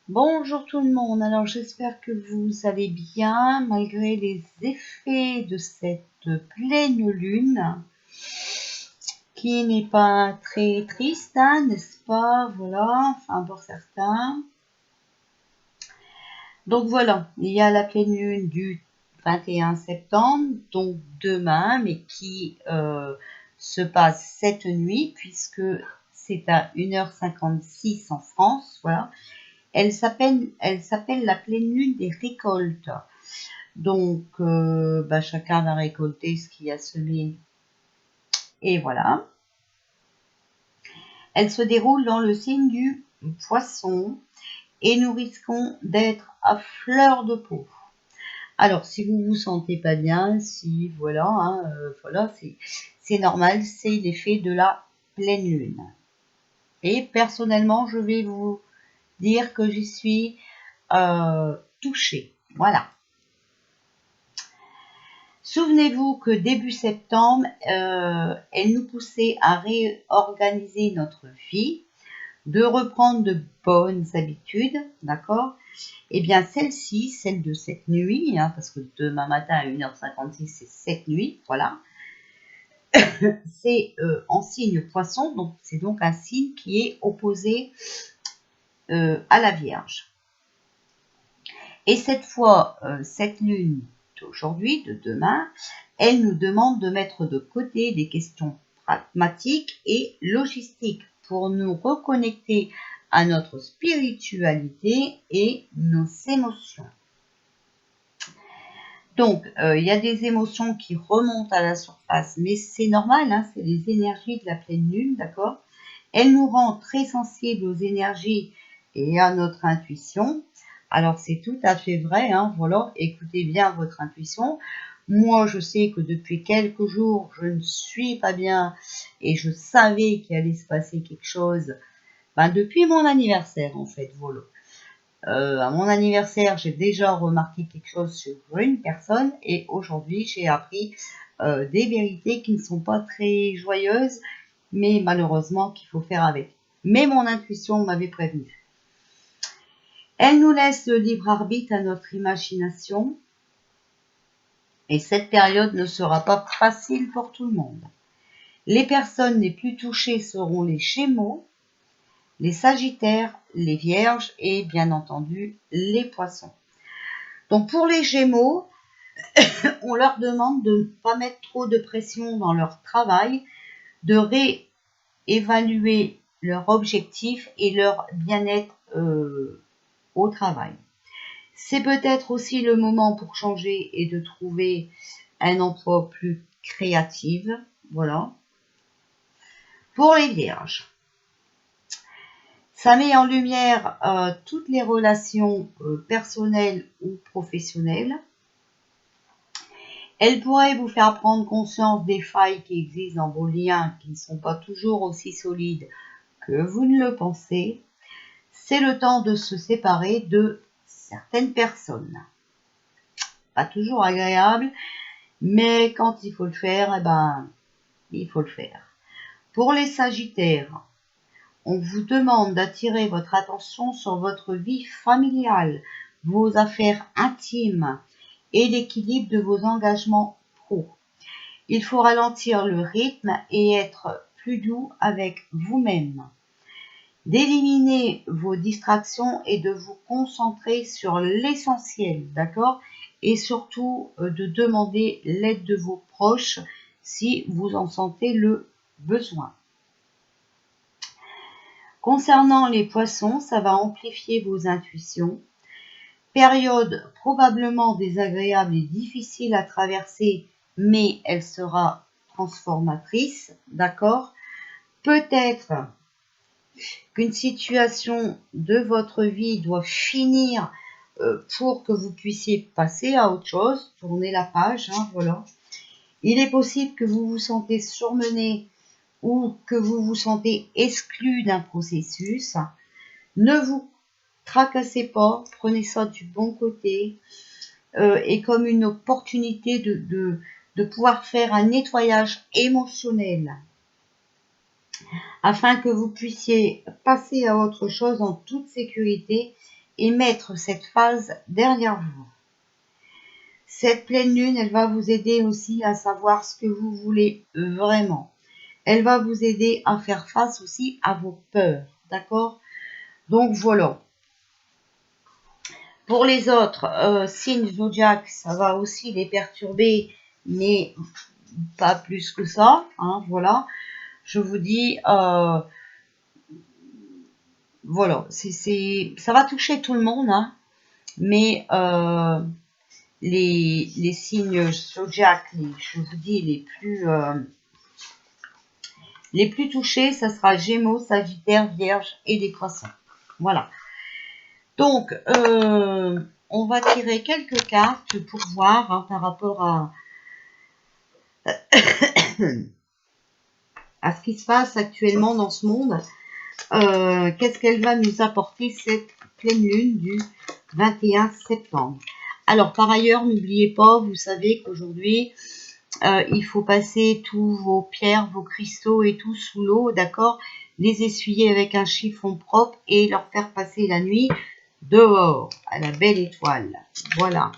Bonjour tout le monde, alors j'espère que vous allez bien malgré les effets de cette pleine lune qui n'est pas très triste, hein, n'est-ce pas? Voilà, enfin pour certains. Donc voilà, il y a la pleine lune du 21 septembre, donc demain, mais qui se passe cette nuit puisque c'est à 1h56 en France, voilà. Elle s'appelle la pleine lune des récoltes. Donc, chacun va récolter ce qu'il a semé. Et voilà. Elle se déroule dans le signe du poisson et nous risquons d'être à fleur de peau. Alors, si vous vous sentez pas bien, si voilà, hein, voilà, c'est normal, c'est l'effet de la pleine lune. Et personnellement, je vais vous dire que j'y suis touchée. Voilà. Souvenez-vous que début septembre, elle nous poussait à réorganiser notre vie, de reprendre de bonnes habitudes, d'accord? Eh bien, celle-ci, celle de cette nuit, hein, parce que demain matin à 1h56, c'est cette nuit, voilà. C'est en signe poisson, donc c'est donc un signe qui est opposé à la Vierge. Et cette fois, cette lune d'aujourd'hui, de demain, elle nous demande de mettre de côté des questions pragmatiques et logistiques pour nous reconnecter à notre spiritualité et nos émotions. Donc, il y a des émotions qui remontent à la surface, mais c'est normal, hein, c'est les énergies de la pleine lune, d'accord? Elle nous rend très sensibles aux énergies et à notre intuition. Alors, c'est tout à fait vrai, hein, voilà, écoutez bien votre intuition. Moi, je sais que depuis quelques jours, je ne suis pas bien et je savais qu'il allait se passer quelque chose depuis mon anniversaire, en fait, voilà. À mon anniversaire, j'ai déjà remarqué quelque chose sur une personne et aujourd'hui, j'ai appris des vérités qui ne sont pas très joyeuses, mais malheureusement qu'il faut faire avec. Mais mon intuition m'avait prévenu. Elle nous laisse le libre arbitre à notre imagination et cette période ne sera pas facile pour tout le monde. Les personnes les plus touchées seront les Gémeaux, les Sagittaires, les Vierges et bien entendu les Poissons. Donc pour les Gémeaux, on leur demande de ne pas mettre trop de pression dans leur travail, de réévaluer leur objectif et leur bien-être au travail. C'est peut-être aussi le moment pour changer et de trouver un emploi plus créatif. Voilà. Pour les Vierges, ça met en lumière toutes les relations personnelles ou professionnelles. Elle pourrait vous faire prendre conscience des failles qui existent dans vos liens qui ne sont pas toujours aussi solides que vous ne le pensez. C'est le temps de se séparer de certaines personnes. Pas toujours agréable, mais quand il faut le faire, il faut le faire. Pour les Sagittaires, on vous demande d'attirer votre attention sur votre vie familiale, vos affaires intimes et l'équilibre de vos engagements pro. Il faut ralentir le rythme et être plus doux avec vous-même. D'éliminer vos distractions et de vous concentrer sur l'essentiel, d'accord? Et surtout de demander l'aide de vos proches si vous en sentez le besoin. Concernant les poissons, ça va amplifier vos intuitions. Période probablement désagréable et difficile à traverser, mais elle sera transformatrice, d'accord? Peut-être qu'une situation de votre vie doit finir pour que vous puissiez passer à autre chose, tourner la page, hein, voilà. Il est possible que vous vous sentez surmené ou que vous vous sentez exclu d'un processus. Ne vous tracassez pas, prenez ça du bon côté et comme une opportunité de pouvoir faire un nettoyage émotionnel afin que vous puissiez passer à autre chose en toute sécurité et mettre cette phase derrière vous. Cette pleine lune, elle va vous aider aussi à savoir ce que vous voulez vraiment. Elle va vous aider à faire face aussi à vos peurs, d'accord? Donc voilà. Pour les autres signes zodiaques, ça va aussi les perturber, mais pas plus que ça, hein, voilà. Je vous dis, voilà, ça va toucher tout le monde, hein, mais les signes zodiaques, je vous dis, les plus touchés, ça sera Gémeaux, Sagittaire, Vierge et les Poissons. Voilà. Donc, on va tirer quelques cartes pour voir hein, par rapport à ce qui se passe actuellement dans ce monde. Qu'est-ce qu'elle va nous apporter cette pleine lune du 21 septembre. Alors, par ailleurs, n'oubliez pas, vous savez qu'aujourd'hui, il faut passer tous vos pierres, vos cristaux et tout sous l'eau, d'accord? Les essuyer avec un chiffon propre et leur faire passer la nuit dehors, à la belle étoile. Voilà.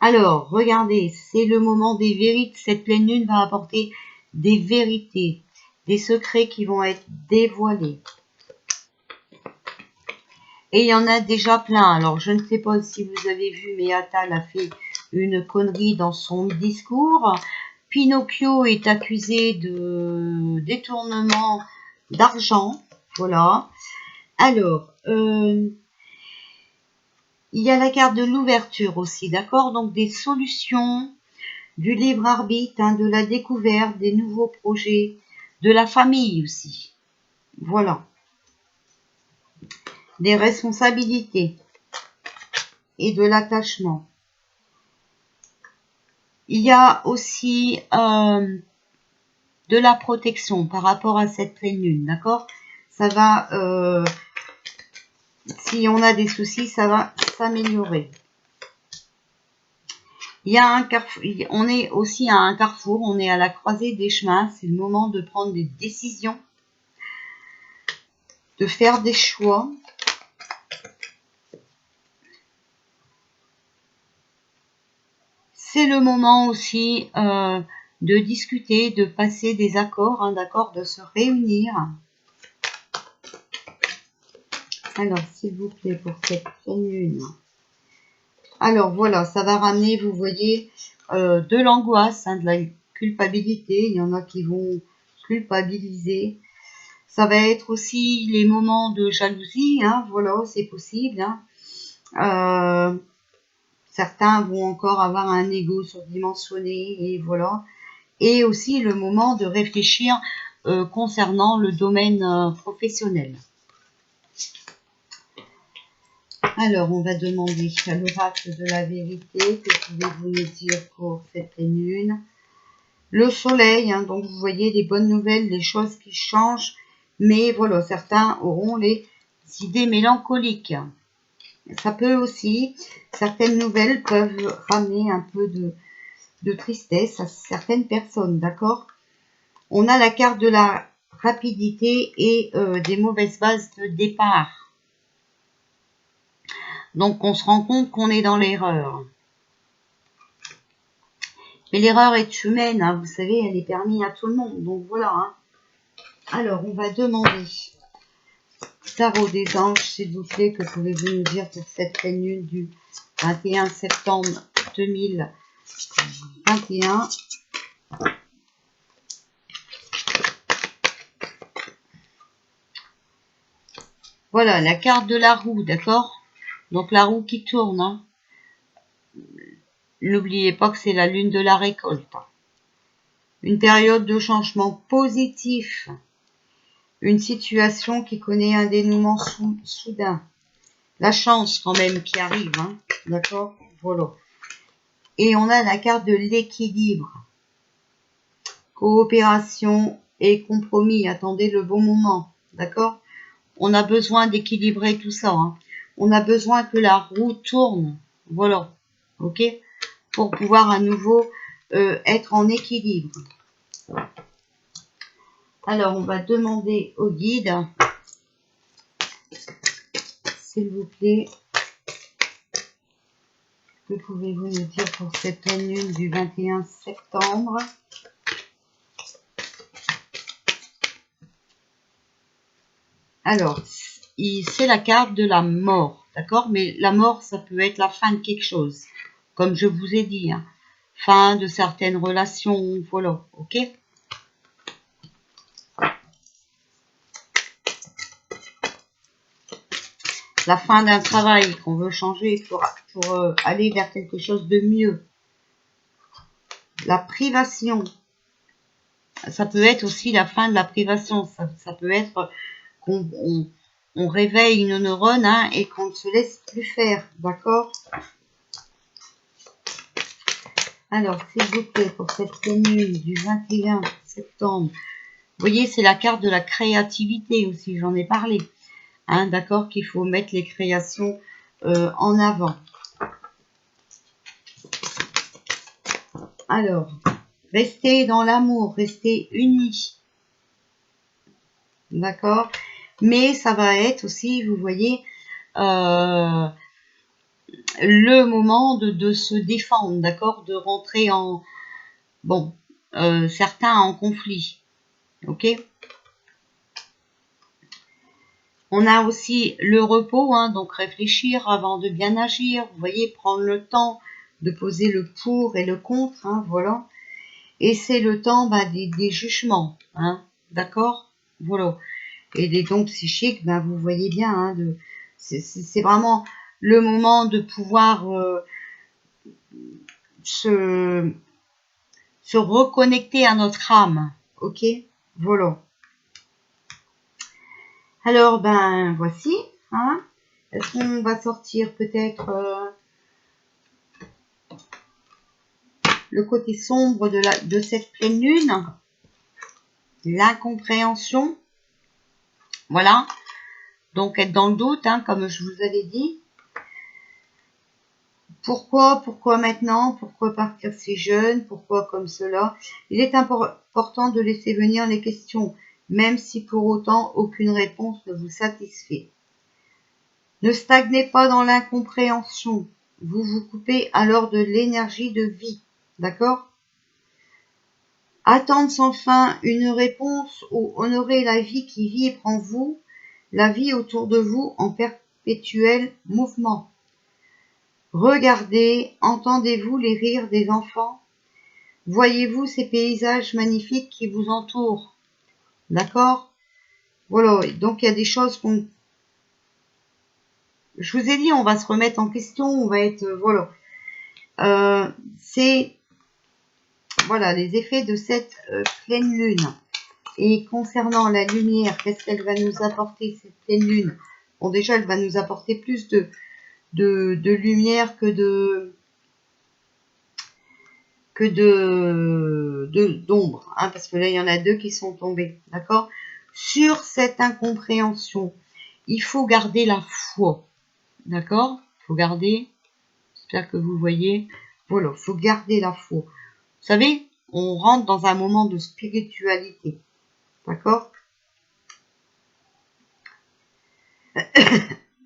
Alors, regardez, c'est le moment des vérités. Cette pleine lune va apporter des vérités, des secrets qui vont être dévoilés. Et il y en a déjà plein. Alors, je ne sais pas si vous avez vu, mais Attal a fait une connerie dans son discours. Pinocchio est accusé de détournement d'argent. Voilà. Alors, il y a la carte de l'ouverture aussi, d'accord? Donc, des solutions, du libre arbitre, hein, de la découverte, des nouveaux projets, de la famille aussi. Voilà. Des responsabilités et de l'attachement. Il y a aussi de la protection par rapport à cette pleine lune, d'accord? Ça va, si on a des soucis, ça va s'améliorer. Il y a un carrefour, on est aussi à un carrefour, on est à la croisée des chemins, c'est le moment de prendre des décisions, de faire des choix. C'est le moment aussi de discuter, de passer des accords, hein, d'accord, de se réunir. Alors, s'il vous plaît, pour cette pleine lune. Alors, voilà, ça va ramener, vous voyez, de l'angoisse, hein, de la culpabilité. Il y en a qui vont culpabiliser. Ça va être aussi les moments de jalousie, hein, voilà, c'est possible. Hein. Certains vont encore avoir un ego surdimensionné, et voilà. Et aussi le moment de réfléchir concernant le domaine professionnel. Alors, on va demander à l'oracle de la vérité, que pouvez-vous nous dire pour cette pleine lune? Le soleil, hein, donc vous voyez les bonnes nouvelles, les choses qui changent, mais voilà, certains auront les idées mélancoliques. Ça peut aussi, certaines nouvelles peuvent ramener un peu de tristesse à certaines personnes, d'accord? On a la carte de la rapidité et des mauvaises bases de départ. Donc, on se rend compte qu'on est dans l'erreur. Mais l'erreur est humaine, hein, vous savez, elle est permise à tout le monde. Donc, voilà. Hein. Alors, on va demander, tarot des anges, s'il vous plaît, que pouvez-vous nous dire pour cette pleine lune du 21 septembre 2021. Voilà, la carte de la roue, d'accord? Donc, la roue qui tourne, hein. N'oubliez pas que c'est la lune de la récolte. Une période de changement positif. Une situation qui connaît un dénouement soudain. La chance quand même qui arrive, hein. D'accord? Voilà. Et on a la carte de l'équilibre. Coopération et compromis. Attendez le bon moment. D'accord? On a besoin d'équilibrer tout ça. Hein. On a besoin que la roue tourne. Voilà. Ok? Pour pouvoir à nouveau être en équilibre. Alors, on va demander au guide s'il vous plaît, que pouvez-vous nous dire pour cette pleine lune du 21 septembre? Alors, c'est la carte de la mort, d'accord? Mais la mort, ça peut être la fin de quelque chose, comme je vous ai dit, hein. Fin de certaines relations, voilà, ok? La fin d'un travail qu'on veut changer pour aller vers quelque chose de mieux. La privation, ça peut être aussi la fin de la privation, ça peut être qu'on réveille une neurone, hein, et qu'on ne se laisse plus faire, d'accord? Alors, s'il vous plaît, pour cette pleine lune du 21 septembre, vous voyez, c'est la carte de la créativité aussi, j'en ai parlé, hein, d'accord, qu'il faut mettre les créations en avant. Alors, restez dans l'amour, restez unis, d'accord? Mais ça va être aussi, vous voyez, le moment de se défendre, d'accord? De rentrer en... Bon, certains en conflit, ok? On a aussi le repos, hein, donc réfléchir avant de bien agir, vous voyez, prendre le temps de poser le pour et le contre, hein, voilà. Et c'est le temps des jugements, hein, d'accord? Voilà. Et des dons psychiques, vous voyez bien, hein, c'est vraiment le moment de pouvoir se reconnecter à notre âme, ok? Voilà. Alors, voici, hein. Est-ce qu'on va sortir peut-être le côté sombre de cette pleine lune? L'incompréhension. Voilà. Donc, être dans le doute, hein, comme je vous avais dit. Pourquoi maintenant? Pourquoi partir si jeune? Pourquoi comme cela? Il est important de laisser venir les questions, même si pour autant aucune réponse ne vous satisfait. Ne stagnez pas dans l'incompréhension. Vous vous coupez alors de l'énergie de vie. D'accord? Attendre sans fin une réponse ou honorer la vie qui vibre en vous, la vie autour de vous en perpétuel mouvement. Regardez, entendez-vous les rires des enfants? Voyez-vous ces paysages magnifiques qui vous entourent? D'accord? Voilà, donc il y a des choses qu'on... Je vous ai dit, on va se remettre en question, on va être... voilà. C'est... Voilà, les effets de cette pleine lune. Et concernant la lumière, qu'est-ce qu'elle va nous apporter, cette pleine lune? Bon, déjà, elle va nous apporter plus de lumière que d'ombre, hein, parce que là, il y en a deux qui sont tombés, d'accord? Sur cette incompréhension, il faut garder la foi, d'accord? Il faut garder, j'espère que vous voyez, voilà, il faut garder la foi. Vous savez, on rentre dans un moment de spiritualité, d'accord?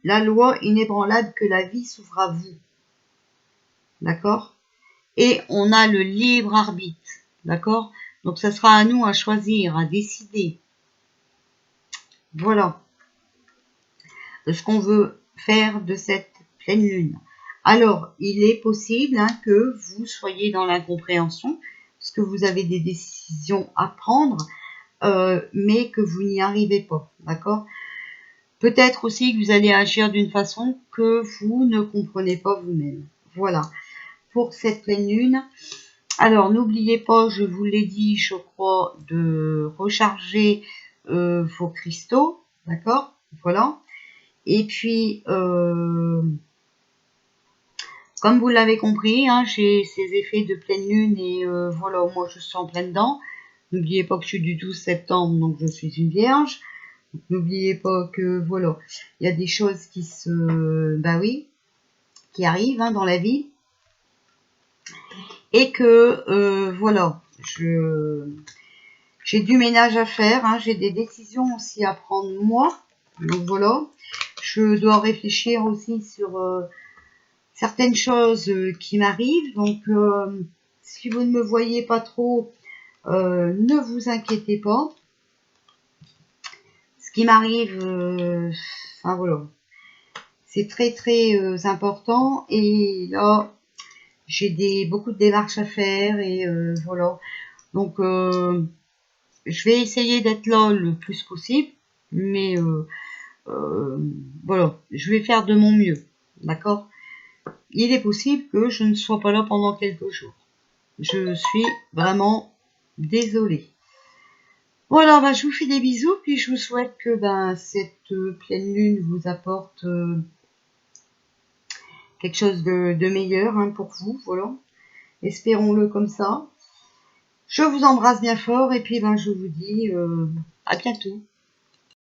La loi inébranlable que la vie s'ouvre à vous, d'accord? Et on a le libre arbitre, d'accord? Donc, ça sera à nous à choisir, à décider. Voilà. De ce qu'on veut faire de cette pleine lune. Alors, il est possible, hein, que vous soyez dans l'incompréhension, parce que vous avez des décisions à prendre, mais que vous n'y arrivez pas, d'accord? Peut-être aussi que vous allez agir d'une façon que vous ne comprenez pas vous-même. Voilà. Pour cette pleine lune. Alors, n'oubliez pas, je vous l'ai dit, je crois, de recharger vos cristaux, d'accord? Voilà. Et puis, comme vous l'avez compris, hein, j'ai ces effets de pleine lune et voilà, moi je suis en plein dedans. N'oubliez pas que je suis du 12 septembre, donc je suis une vierge. N'oubliez pas que, voilà, il y a des choses qui qui arrivent, hein, dans la vie. Et que, voilà, j'ai du ménage à faire, hein, j'ai des décisions aussi à prendre moi. Donc voilà, je je dois réfléchir aussi sur certaines choses qui m'arrivent. Donc, si vous ne me voyez pas trop, ne vous inquiétez pas. Ce qui m'arrive, enfin voilà, c'est très très important. Et là, j'ai beaucoup de démarches à faire et voilà. Donc, je vais essayer d'être là le plus possible, mais voilà, je vais faire de mon mieux, d'accord? Il est possible que je ne sois pas là pendant quelques jours. Je suis vraiment désolée. Voilà, bah, je vous fais des bisous, puis je vous souhaite que cette pleine lune vous apporte quelque chose de meilleur hein, pour vous, voilà. Espérons-le comme ça. Je vous embrasse bien fort et puis je vous dis à bientôt.